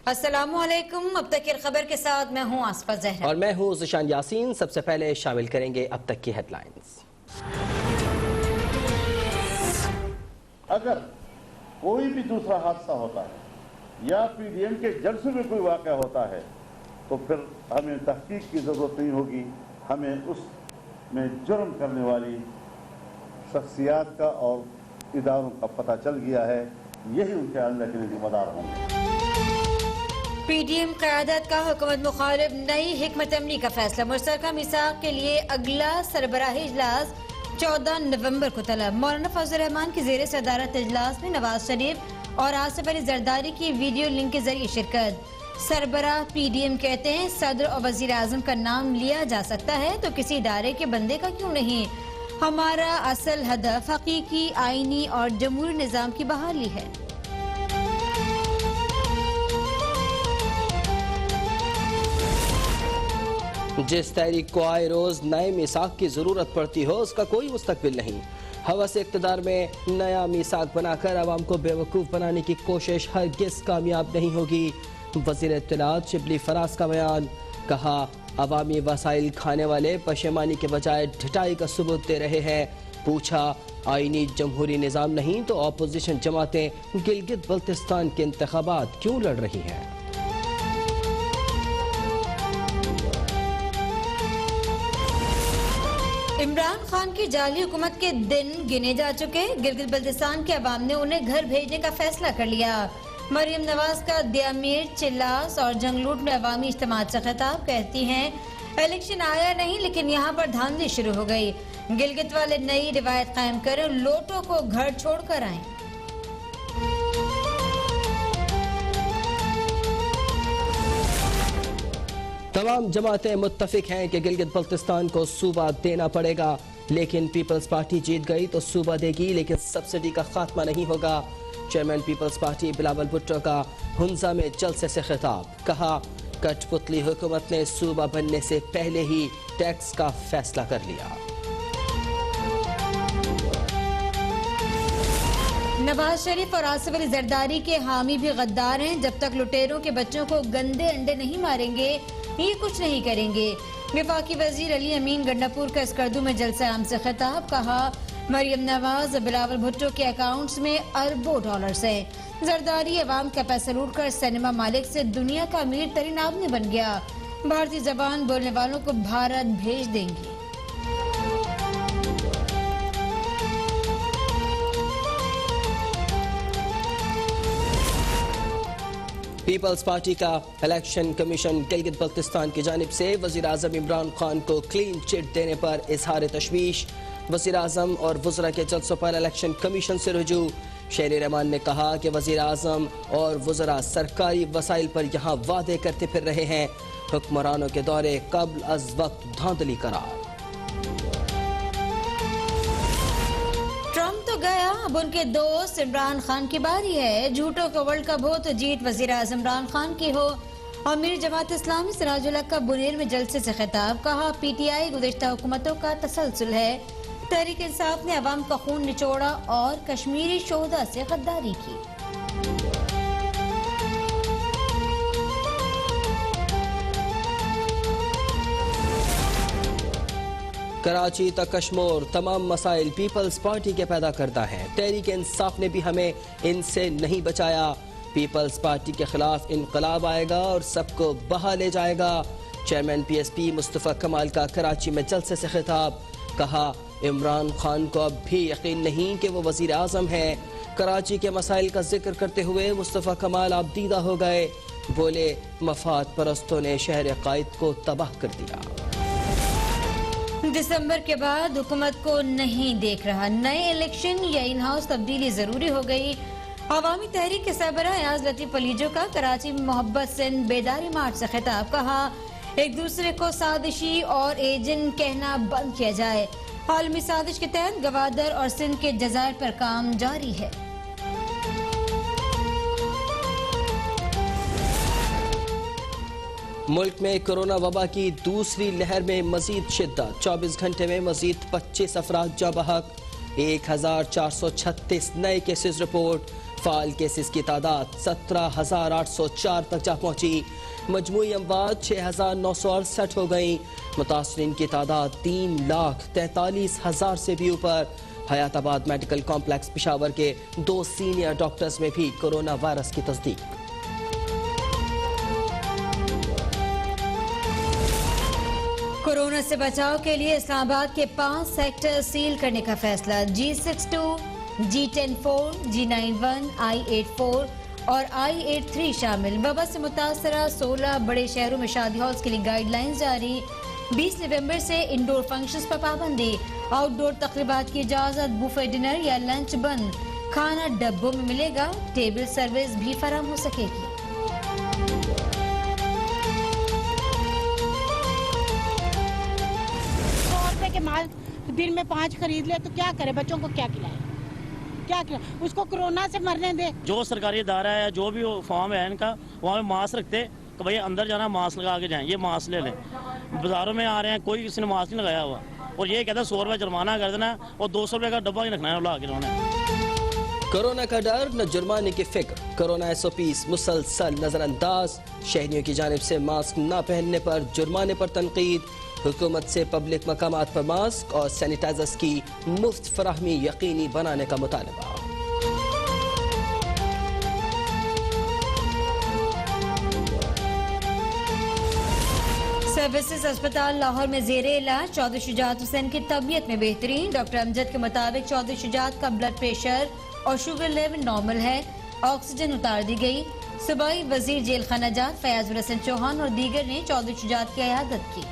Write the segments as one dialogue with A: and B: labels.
A: अस्सलामुअलैकुम। अब तक की खबर के साथ मैं हूं आसफा जहरा
B: और मैं हूं ज़िशान यासीन। सबसे पहले शामिल करेंगे अब तक की हेडलाइंस।
C: अगर कोई भी दूसरा हादसा होता है या पीडीएम के जलसे में कोई वाक़या होता है तो फिर हमें तहकीक की ज़रूरत नहीं होगी। हमें उसमें जुर्म करने वाली शख्सियात का और इदारों का पता चल गया है। यही उनके अंदर के लिए जिम्मेदार होंगे।
A: पीडीएम क़यादत का हुकूमत मुखालिफ नई हिकमत अमली का फैसला। मुश्तरका मिसाक के लिए अगला सरबराही इजलास 14 नवंबर को तलब। मौलाना फजल रहमान की ज़ेर सदारत इजलास में नवाज शरीफ और आसिफ अली जरदारी की वीडियो लिंक के जरिए शिरकत। सरबराह पीडीएम कहते हैं सदर और वजीर आजम का नाम लिया जा सकता है तो किसी इदारे के बंदे का क्यों नहीं। हमारा असल हदफ हकीकी आईनी और जमहूरी निज़ाम की बहाली है।
B: जिस तहरीक को आए रोज नए मिसाक की जरूरत पड़ती हो उसका कोई मुस्तकबिल नहीं। हवस इक़्तिदार में नया मिसाक बनाकर अवाम को बेवकूफ़ बनाने की कोशिश हरगिज़ कामयाब नहीं होगी। वज़ीर इत्तलात शिबली फराज का बयान। कहा अवामी वसाइल खाने वाले पशेमानी के बजाय ढिठाई का सबूत दे रहे हैं। पूछा आईनी जमहूरी निज़ाम नहीं तो अपोजिशन जमातें गिलगित बल्तिस्तान के इंतखाबात क्यों लड़ रही हैं।
A: इमरान खान की जाली हुकूमत के दिन गिने जा चुके। गिलगित बल्तिस्तान के अवाम ने उन्हें घर भेजने का फैसला कर लिया। मरियम नवाज का दियामीर, चिल्लास और जंगलूट में अवामी इज्तिमात से खिताब। कहती हैं इलेक्शन आया नहीं लेकिन यहाँ पर धांधली शुरू हो गई। गिलगित वाले नई रिवायत कायम करें, लोटों को घर छोड़ कर आए।
B: तमाम जमातें मुत्तफिक हैं कि गिलगित बल्तिस्तान को सूबा देना पड़ेगा, लेकिन पीपल्स पार्टी जीत गई तो सूबा देगी, लेकिन सब्सिडी का खात्मा नहीं होगा। Chairman people's party Bilawal Bhutto का हुंजा में जलसे से खिताब। कहा कठपुतली हुकूमत ने सूबा बनने से पहले ही टैक्स का फैसला कर लिया।
A: नवाज शरीफ और आसिफ अली जरदारी के हामी भी गद्दार हैं। जब तक लुटेरों के बच्चों को गंदे अंडे नहीं मारेंगे ये कुछ नहीं करेंगे। वफाकी वजीर अली अमीन गंडापुर का स्कर्दू में जलसा आम से खिताब। कहा मरियम नवाज बिलावल भुट्टो के अकाउंट्स में अरबों डॉलर्स हैं। जरदारी अवाम का पैसा लूट कर सिनेमा मालिक से दुनिया का अमीर तरीन आदमी बन गया। भारतीय जबान बोलने वालों को भारत भेज देंगे।
B: पीपल्स पार्टी का इलेक्शन कमीशन गिलगित बल्तिस्तान की जानिब से वज़ीर आज़म इमरान खान को क्लीन चिट देने पर इजहार तशवीश। वज़ीर आज़म और वज़रा के जलसों पर इलेक्शन कमीशन से रुजू। शेर रहमान ने कहा कि वज़ीर आज़म और वज़रा सरकारी वसाइल पर यहाँ वादे करते फिर रहे हैं। हुक्मरानों के दौरे कब्ल अज वक्त धांधली करार।
A: ट्रम्प तो गया, अब उनके दोस्त इमरान खान की बारी है। झूठों का वर्ल्ड कप हो तो जीत वज़ीर आज़म इमरान खान की हो। अमीर जमात इस्लामी सिराजुल हक का बुनेर में जलसे से खिताब। कहा पीटीआई गुज़श्ता हुकूमतों का तसलसल है। तहरीक इंसाफ ने अवाम का खून निचोड़ा और कश्मीरी शोहदा से गद्दारी की।
B: कराची तक कश्मीर तमाम मसाइल पीपल्स पार्टी के पैदा करता है। तहरीक इंसाफ ने भी हमें इनसे नहीं बचाया। पीपल्स पार्टी के खिलाफ इनकलाब आएगा और सबको बहा ले जाएगा। चेयरमैन पीएसपी मुस्तफ़ा कमाल का कराची में जलसे से खिताब। कहा इमरान खान को अब भी यकीन नहीं कि वो वज़ीर आज़म है। कराची के मसाइल का जिक्र करते हुए मुस्तफ़ा कमाल आबदीदा हो गए। बोले मफाद परस्तों ने शहर कायद को तबाह कर दिया।
A: दिसंबर के बाद हुकूमत को नहीं देख रहा। नए इलेक्शन या इन हाउस तब्दीली जरूरी हो गई। अवामी तहरीक के सरबराह याज लतीफ पलीजो का कराची में मोहब्बत सिंध बेदारी मार्च से खिताब। कहा एक दूसरे को साजिशी और एजेंट कहना बंद किया जाए। आलमी साजिश के तहत गवादर और सिंध के जजायर पर काम जारी है।
B: मुल्क में कोरोना वबा की दूसरी लहर में मजीद शिद्दत। 24 घंटे में मजीद 25 अफराद जाँ बहक। 1436 नए केसेस रिपोर्ट। फाल केसेस की तादाद 17,804 तक जा पहुंची। मजमूई अमवात 6,968 हो गई। मुतासरीन की तादाद 3,43,000 से भी ऊपर। हयाताबाद मेडिकल कॉम्प्लेक्स पेशावर के 2 सीनियर डॉक्टर्स में भी कोरोना वायरस की तस्दीक।
A: कोरोना से बचाव के लिए इस्लामाबाद के 5 सेक्टर सील करने का फैसला। G62, G10-4, G91, I-84 और I-83 शामिल। वबा से मुतासरा 16 बड़े शहरों में शादी हॉल्स के लिए गाइडलाइंस जारी। 20 नवंबर से इंडोर फंक्शंस पर पाबंदी। आउटडोर तकरीबात की इजाजत। बुफे डिनर या लंच बंद। खाना डब्बों में मिलेगा। टेबल सर्विस भी फराहम हो सकेगी।
D: के माल दिन में 5 खरीद ले तो क्या करे, बच्चों को क्या खिलाए, क्या खिलाए, उसको कोरोना से मरने दे। जो सरकारी इदारा है, जो भी फॉर्म है इनका, वहाँ पे मास्क रखते कि भाई अंदर जाना मास्क लगा के जाएं, ये मास्क ले लें। बाजारों में आ रहे हैं, कोई किसी ने मास्क नहीं लगाया हुआ और ये कहता है 100 रुपये जुर्माना कर देना और 200 रुपये का डब्बा ही रखना है ला के उन्होंने।
B: कोरोना का डर न जुर्माने की फिक्र। कोरोना SOPs मुसलसल नजरअंदाज। शहरियों की जानिब से मास्क न पहनने पर जुर्माने पर तनकीद। हुकूमत से पब्लिक मकामात पर मास्क और सैनिटाइजर्स की मुफ्त फराहमी यकीनी बनाने का मुतालबा।
A: सर्विसेज अस्पताल लाहौर में जेरे इलाज। चौधरी शुजात हुसैन की तबीयत में बेहतरी। डॉक्टर अमजद के मुताबिक चौधरी शुजात का ब्लड प्रेशर और शुगर लेवल नॉर्मल है। ऑक्सीजन उतार दी गई। सूबाई वजीर जेल खाना जात फयाजुल हसन चौहान और दीगर ने चौधरी शुजात की इयादत की।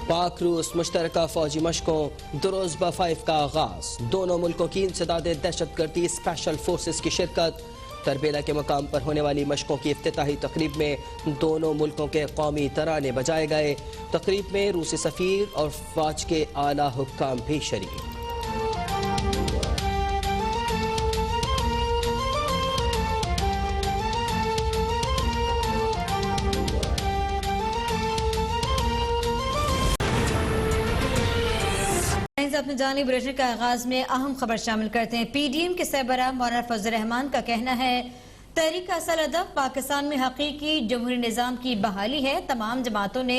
B: पाक रूस मुश्तरका फौजी मशकों दुरोज़बा 5 का आगाज। दोनों मुल्कों की इंसदाद दहशतगर्दी स्पेशल फोर्सेस की शिरकत। तरबेला के मकाम पर होने वाली मशकों की इफ्तिताही तकरीब में दोनों मुल्कों के कौमी तराने बजाए गए। तकरीब में रूसी सफ़ीर और फौज के आला हुक्काम भी शरीक।
A: अपने जानी बुलेटिन का आगाज में अहम खबर शामिल करते हैं। PDM के सरबराह मौलाना फजल रहमान का कहना है तहरीक का असल हदफ पाकिस्तान में हकीकी जमहूरी निज़ाम की बहाली है। तमाम जमातों ने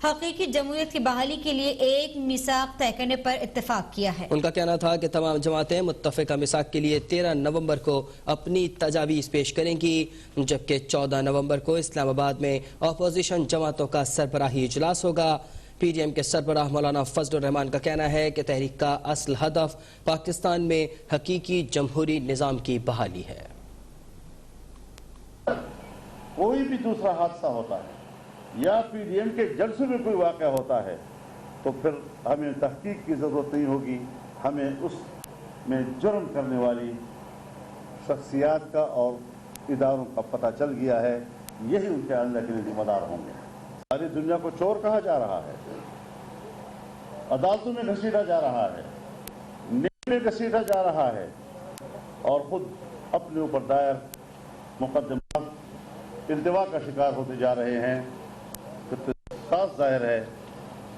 A: हकीकी जमहूरियत की बहाली के लिए एक मिसाक तय करने पर इत्तेफाक किया है।
B: उनका कहना था कि तमाम जमातें मुत्तफ़िका मिसाक के लिए 13 नवंबर को अपनी तजावीज़ पेश करेंगी, जबकि 14 नवंबर को इस्लामाबाद में अपोजिशन जमातों का सरबराही इजलास होगा। PDM के सरबराह मौलाना फजल रहमान का कहना है कि तहरीक का असल हदफ पाकिस्तान में हकीकी जमहूरी निज़ाम की बहाली है।
C: कोई भी दूसरा हादसा होता है या PDM के जलसे में कोई वाक़या होता है तो फिर हमें तहकीक की ज़रूरत नहीं होगी। हमें उसमें जुर्म करने वाली शख्सियात का और इदारों का पता चल गया है। यही उनके अंदर के लिए जिम्मेदार होंगे। सारी दुनिया को चोर कहा जा रहा है, अदालतों में घसीटा जा रहा है, नीति में घसीटा जा रहा है और खुद अपने ऊपर दायर मुकदमा इल्तिवा का शिकार होते जा रहे हैं। तो साफ जाहिर है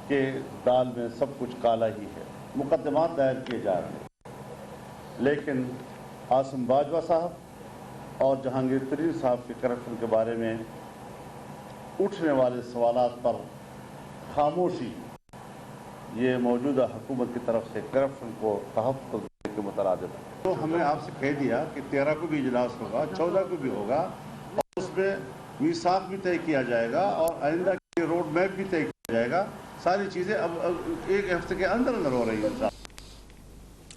C: कि दाल में सब कुछ काला ही है। मुकदमात दायर किए जा रहे हैं, लेकिन आसिम बाजवा साहब और जहांगीर तरीन साहब के करप्शन के बारे में उठने वाले सवालात पर खामोशी ये मौजूदा हुकूमत की तरफ से करप्शन को तहफ़्फ़ुज़ देने के मुतरादिफ है। तो हमने आपसे कह दिया कि 13 को भी इजलास होगा, 14 को भी होगा और उसमें मीसाक भी तय किया जाएगा और आइंदा की रोड मैप भी तय किया जाएगा। सारी चीज़ें अब एक हफ्ते के अंदर अंदर हो रही हैं।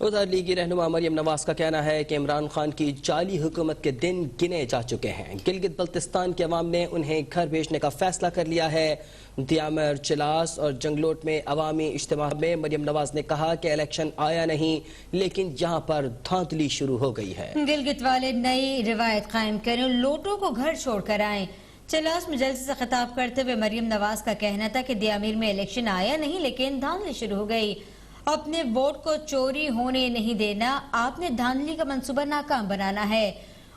B: उधर लीगी रहनुमा मरियम नवाज का कहना है कि इमरान खान की जाली हुकूमत के दिन गिने जा चुके हैं। गिलगित बल्तिस्तान के अवाम ने उन्हें घर भेजने का फैसला कर लिया है। दियामर, चिलास और जंगलोट में अवामी इज्तिमा में मरियम नवाज ने कहा कि इलेक्शन आया नहीं, लेकिन यहाँ पर धांधली शुरू हो गई है।
A: गिलगित वाले नई रिवायत कायम करें, लोटों को घर छोड़कर आए। चलास में जल्द से खिताब करते हुए मरियम नवाज का कहना था कि दियामीर में इलेक्शन आया नहीं लेकिन धांधली शुरू हो गई। अपने वोट को चोरी होने नहीं देना, आपने धांधली का मंसूबा नाकाम बनाना है।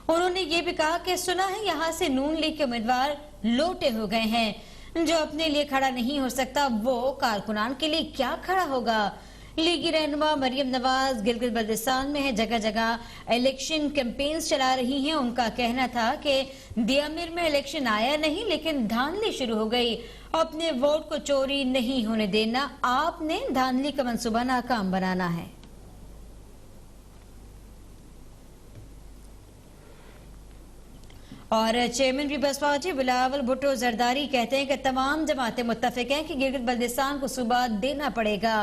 A: उन्होंने ये भी कहा कि सुना है यहाँ से नून लीग के उम्मीदवार लोटे हो गए हैं, जो अपने लिए खड़ा नहीं हो सकता वो कारकुनान के लिए क्या खड़ा होगा। लीगी रहनुमा मरियम नवाज गिलगित बल्तिस्तान में है, जगह जगह इलेक्शन कैंपेन्स चला रही हैं। उनका कहना था कि दियामीर में इलेक्शन आया नहीं लेकिन धांधली शुरू हो गई। अपने वोट को चोरी नहीं होने देना, आपने धांधली का मंसूबा नाकाम बनाना है। और chairman people's party Bilawal Bhutto Zardari कहते हैं कि तमाम जमातें मुत्तफिक हैं कि गिलगित बल्तिस्तान को सूबा देना पड़ेगा।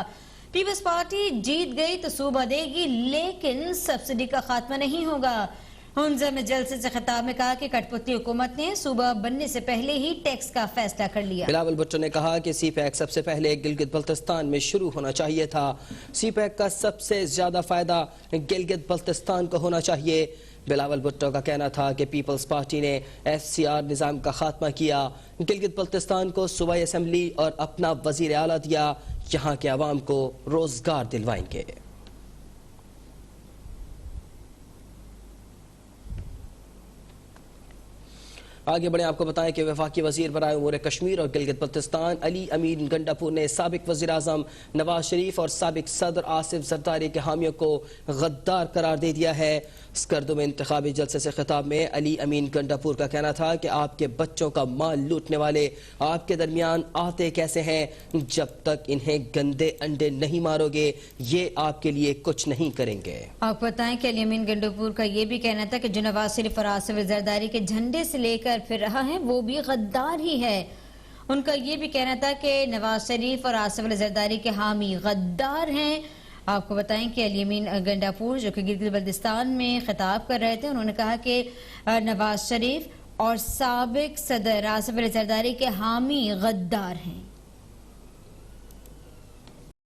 A: पीपल्स पार्टी जीत गई तो सूबा देगी लेकिन सब्सिडी का खात्मा नहीं होगा। हुंजा में जलसे से खिताब में कहा कि कठपुतली हुकूमत ने सूबा बनने से पहले ही टैक्स का फैसला कर लिया।
B: बिलावल भुट्टो ने कहा कि सीपैक सबसे पहले गिलगित बल्तिस्तान में शुरू होना चाहिए था। सीपैक का सबसे ज्यादा फायदा गिलगित बल्तिस्तान को होना चाहिए। बिलावल भुट्टो का कहना था कि पीपल्स पार्टी ने FCR निज़ाम का खात्मा किया, गिलगित बल्तिस्तान को सूबाई असम्बली और अपना वजीर आला दिया, यहाँ के अवाम को रोजगार दिलवाएंगे। आगे बढ़े आपको बताएं कि वफाकी वजीर बराए उमूर कश्मीर और गिलगित बल्तिस्तान अली अमीन गंडापुर ने साबिक वजीर आजम नवाज शरीफ और साबिक सदर आसिफ जरदारी के हामियों को गद्दार करार दे दिया है। स्कर्दो में इंतखाबी जलसे से खिताब में अली अमीन गंडापुर का कहना था कि आपके बच्चों का माल लूटने वाले आपके दरमियान आते कैसे हैं, जब तक इन्हें गंदे अंडे नहीं मारोगे ये आपके लिए कुछ नहीं करेंगे।
A: आपको बताएं कि अली अमीन गंडापुर का ये भी कहना था कि जो नवाज शरीफ और आसिफ जरदारी के झंडे से लेकर फिर रहा है वो भी गद्दार ही है। उनका ये भी कहना था कि नवाज शरीफ और आसिफ जरदारी के हामी गद्दार हैं। आपको बताएं कि अली अमीन गंडापुर जो कि गिलगित बल्तिस्तान में खिताब कर रहे थे, उन्होंने कहा कि नवाज शरीफ और साबिक सदर आसिफ जरदारी के हामी गद्दार हैं।